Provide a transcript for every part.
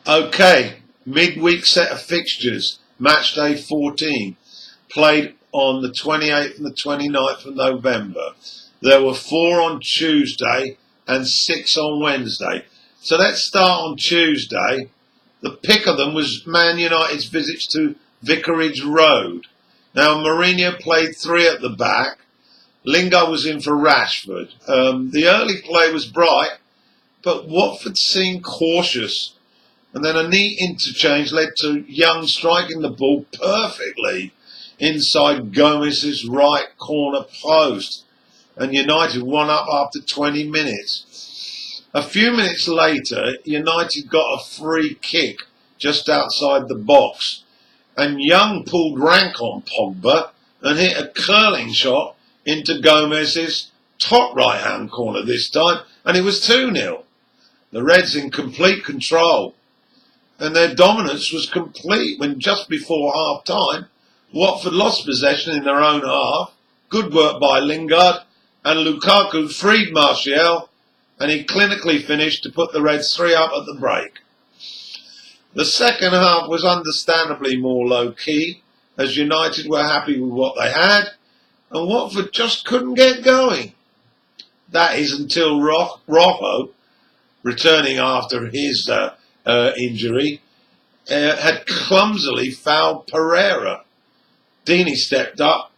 Okay, midweek set of fixtures, match day 14, played on the 28th and the 29th of November. There were 4 on Tuesday and 6 on Wednesday. So let's start on Tuesday. The pick of them was Man United's visits to Vicarage Road. Now, Mourinho played 3 at the back. Lingard was in for Rashford. The early play was bright, but Watford seemed cautious. And then a neat interchange led to Young striking the ball perfectly inside Gomez's right corner post. And United won up after 20 minutes. A few minutes later, United got a free kick just outside the box. And Young pulled rank on Pogba and hit a curling shot into Gomez's top right-hand corner this time. And it was 2-0. The Reds in complete control. And their dominance was complete when just before half-time, Watford lost possession in their own half. Good work by Lingard, and Lukaku freed Martial, and he clinically finished to put the Reds 3 up at the break. The second half was understandably more low-key, as United were happy with what they had, and Watford just couldn't get going. That is until Rojo, returning after his injury, had clumsily fouled Pereira. Deeney stepped up.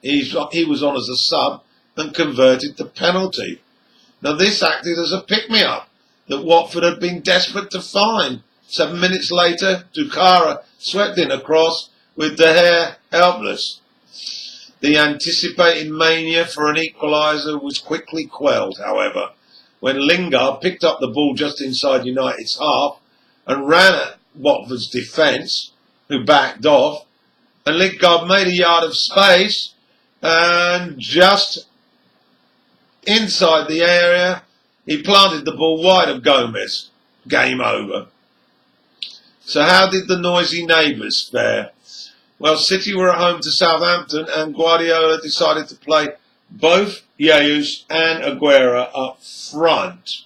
He was on as a sub and converted the penalty. Now this acted as a pick-me-up that Watford had been desperate to find. 7 minutes later, Dukara swept in a cross with De Gea helpless. The anticipated mania for an equaliser was quickly quelled, however, when Lingard picked up the ball just inside United's half and ran at Watford's defence, who backed off, and Lingard made a yard of space, and just inside the area, he planted the ball wide of Gomez. Game over. So how did the noisy neighbours fare? Well, City were at home to Southampton, and Guardiola decided to play both Jesus and Aguero up front.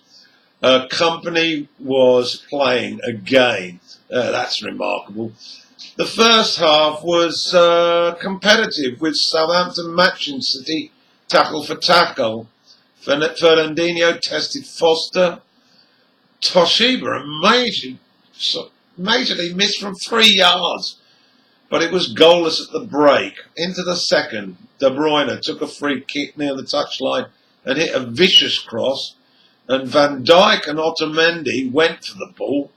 Company was playing again. That's remarkable. The first half was competitive, with Southampton matching City tackle for tackle. Fernandinho tested Foster. Toshiba majorly missed from 3 yards, but it was goalless at the break. Into the second, De Bruyne took a free kick near the touchline and hit a vicious cross, and Van Dijk and Otamendi went for the ball,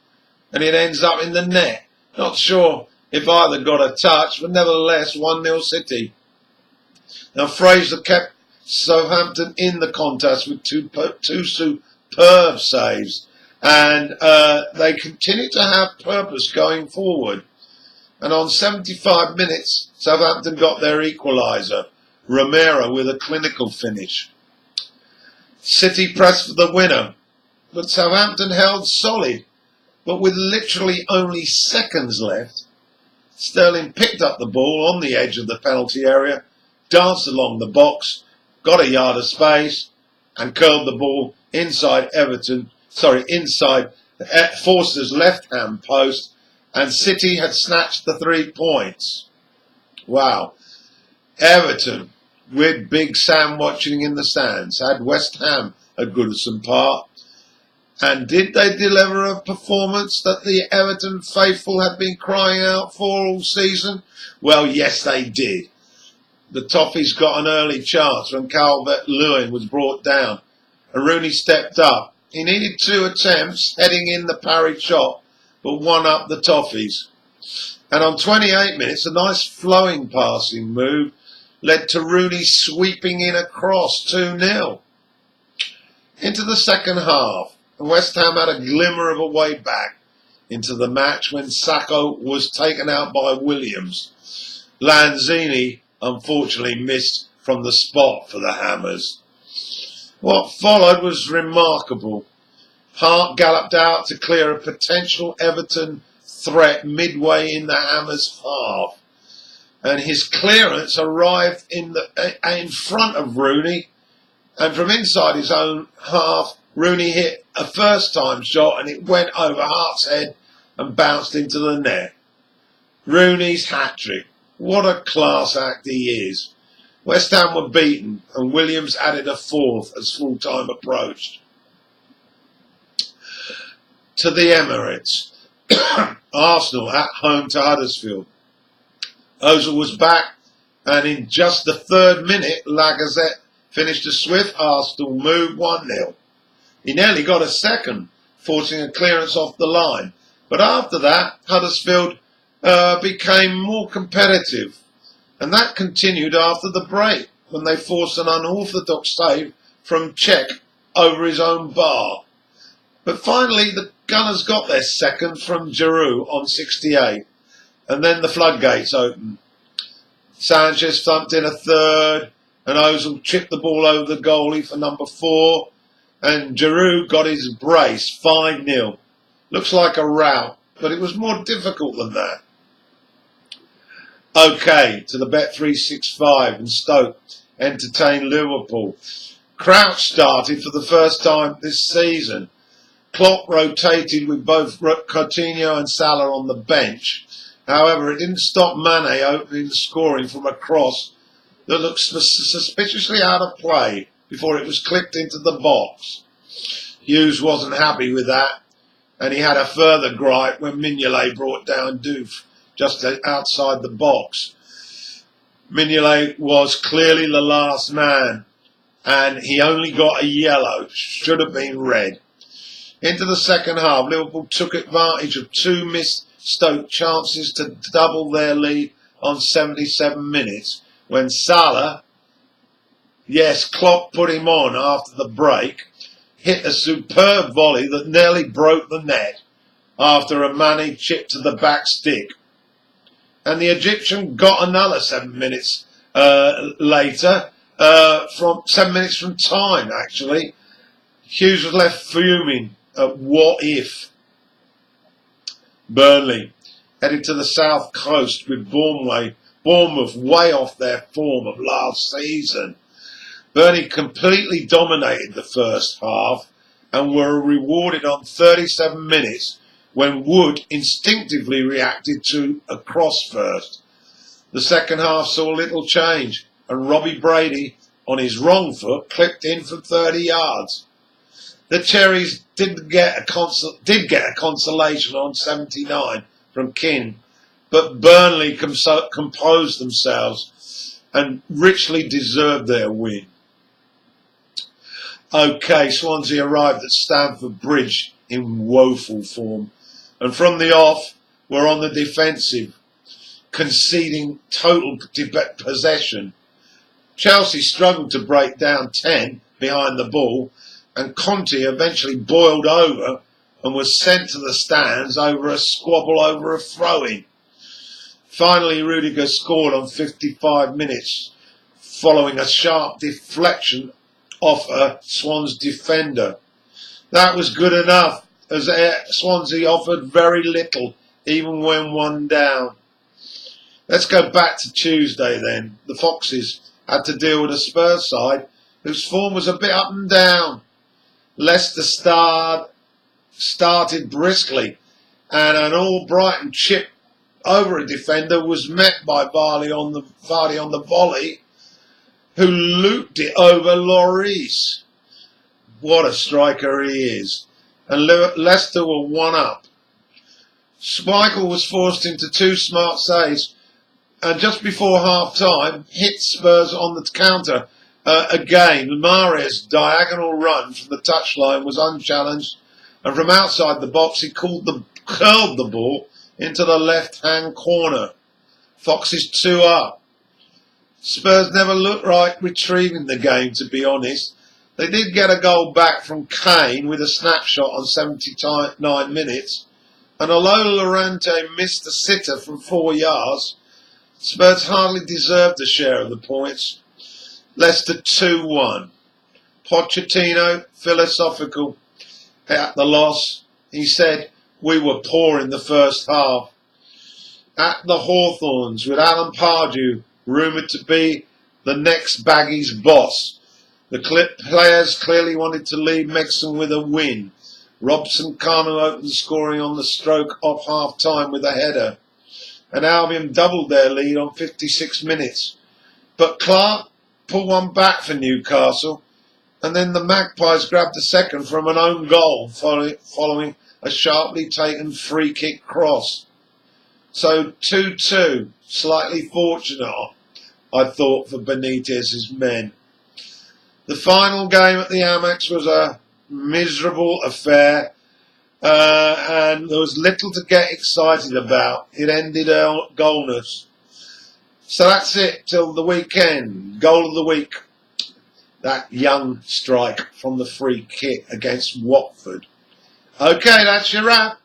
and it ends up in the net. Not sure if either got a touch, but nevertheless 1-0 City. Now Fraser kept Southampton in the contest with two superb saves, and they continued to have purpose going forward. And on 75 minutes, Southampton got their equaliser, Romero with a clinical finish. City pressed for the winner, but Southampton held solid. But with literally only seconds left, Sterling picked up the ball on the edge of the penalty area, danced along the box, got a yard of space, and curled the ball inside Forster's left-hand post, and City had snatched the 3 points. Wow. Everton, with Big Sam watching in the stands, had West Ham at Goodison Park. And did they deliver a performance that the Everton faithful had been crying out for all season? Well, yes, they did. The Toffees got an early chance when Calvert-Lewin was brought down, and Rooney stepped up. He needed 2 attempts, heading in the parried shot, but won up the Toffees. And on 28 minutes, a nice flowing passing move led to Rooney sweeping in across 2-0. Into the second half, West Ham had a glimmer of a way back into the match when Sacco was taken out by Williams. Lanzini unfortunately missed from the spot for the Hammers. What followed was remarkable. Hart galloped out to clear a potential Everton threat midway in the Hammers' half, and his clearance arrived in front of Rooney, and from inside his own half, Rooney hit a first-time shot, and it went over Hart's head and bounced into the net. Rooney's hat-trick. What a class act he is. West Ham were beaten and Williams added a fourth as full-time approached. To the Emirates. Arsenal at home to Huddersfield. Ozil was back, and in just the 3rd minute, Lacazette finished a swift Arsenal move 1-0. He nearly got a second, forcing a clearance off the line. But after that, Huddersfield became more competitive. And that continued after the break, when they forced an unorthodox save from Cech over his own bar. But finally, the Gunners got their second from Giroud on 68. And then the floodgates opened. Sanchez thumped in a third, and Ozil chipped the ball over the goalie for number 4. And Giroud got his brace, 5-0. Looks like a rout, but it was more difficult than that. OK, to the Bet365, and Stoke entertained Liverpool. Crouch started for the first time this season. Klopp rotated with both Coutinho and Salah on the bench. However, it didn't stop Mane opening the scoring from a cross that looked suspiciously out of play before it was clipped into the box. Hughes wasn't happy with that, and he had a further gripe when Mignolet brought down Diouf just outside the box. Mignolet was clearly the last man, and he only got a yellow. Should have been red. Into the second half, Liverpool took advantage of 2 missed Stoke chances to double their lead on 77 minutes when Salah, yes, Klopp put him on after the break, hit a superb volley that nearly broke the net after a Mane chip to the back stick. And the Egyptian got another 7 minutes later, from 7 minutes from time, actually. Hughes was left fuming. What if? Burnley headed to the south coast with Bournemouth way off their form of last season. Burnley completely dominated the first half and were rewarded on 37 minutes when Wood instinctively reacted to a cross first. The second half saw little change, and Robbie Brady, on his wrong foot, clipped in from 30 yards. The Cherries did get a consolation on 79 from Keane, but Burnley composed themselves and richly deserved their win. OK, Swansea arrived at Stamford Bridge in woeful form, and from the off were on the defensive, conceding total possession. Chelsea struggled to break down 10 behind the ball, and Conte eventually boiled over and was sent to the stands over a squabble over a throw-in. Finally, Rudiger scored on 55 minutes, following a sharp deflection off a Swans defender. That was good enough, as Swansea offered very little, even when 1 down. Let's go back to Tuesday then. The Foxes had to deal with a Spurs side whose form was a bit up and down. Leicester started briskly, and an Albrighton chip over a defender was met by Vardy on the volley, who looped it over Lloris. What a striker he is. And Leicester were 1 up. Schmeichel was forced into 2 smart saves, and just before half-time, hit Spurs on the counter. Again, Mahrez's diagonal run from the touchline was unchallenged, and from outside the box he curled the ball into the left-hand corner. Foxes 2 up. Spurs never looked like retrieving the game, to be honest. They did get a goal back from Kane with a snapshot on 79 minutes, and although Llorente missed a sitter from 4 yards, Spurs hardly deserved a share of the points. Leicester 2-1. Pochettino, philosophical at the loss. He said, "We were poor in the first half." At the Hawthorns, with Alan Pardew rumoured to be the next Baggies boss, the players clearly wanted to leave Megson with a win, Robson Kanu opened scoring on the stroke off half-time with a header, and Albion doubled their lead on 56 minutes. But Clark pulled one back for Newcastle, and then the Magpies grabbed a second from an own goal following a sharply taken free-kick cross. So 2-2, slightly fortunate, I thought, for Benitez's men. The final game at the Amex was a miserable affair, and there was little to get excited about. It ended goalless. So that's it till the weekend. Goal of the week, that young strike from the free kick against Watford. Okay, that's your wrap.